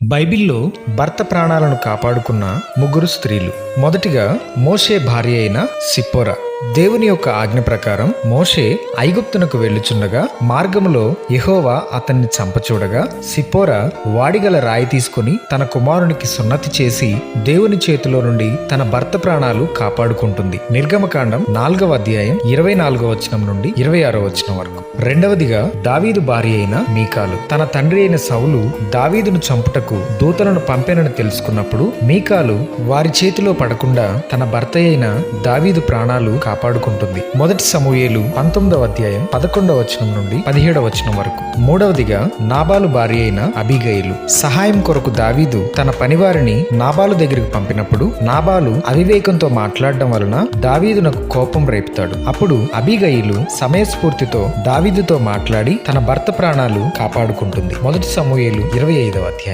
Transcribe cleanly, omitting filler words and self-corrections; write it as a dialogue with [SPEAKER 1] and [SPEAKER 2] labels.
[SPEAKER 1] బైబిల్లో భర్త ప్రాణాలను కాపాడుకున్న ముగ్గురు స్త్రీలు. మొదటిగా మోషే భార్య అయిన సిప్పోరా. దేవుని యొక్క ఆజ్ఞ ప్రకారం మోషే ఐగుప్తునకు వెళ్ళుచుండగా మార్గములో యెహోవా అతన్ని చంపచూడగా సిప్పోరా వాడిగల రాయి తీసుకుని తన కుమారునికి సున్నతి చేసి దేవుని చేతిలో నుండి తన భర్త ప్రాణాలు కాపాడుకుంటుంది. నిర్గమకాండం 4వ అధ్యాయం 24వ వచనం నుండి 26వ వచనం వరకు. రెండవదిగా దావీదు భార్య అయిన మీకాలు. తన తండ్రి అయిన సౌలు దావీదును చంపుటకు దూతలను పంపెనని తెలుసుకున్నప్పుడు మీకాలు వారి చేతిలో పడకుండా తన భర్త అయిన దావీదు ప్రాణాలు కాపాడుకుంటుంది. మొదటి సమూయేలు 19వ అధ్యాయం 11వ వచనం నుండి 17వ వచనం వరకు. మూడవదిగా నాబాలు భార్య అయిన అబీగయిలు. సహాయం కొరకు దావీదు తన పనివారిని నాబాలు దగ్గరికి పంపినప్పుడు నాబాలు అవివేకంతో మాట్లాడడం వలన దావీదునకు కోపం రేపుతాడు. అప్పుడు అబీగయిలు సమయస్ఫూర్తితో దావీదుతో మాట్లాడి తన భర్త ప్రాణాలు కాపాడుకుంటుంది. మొదటి సమూయేలు 25వ అధ్యాయం.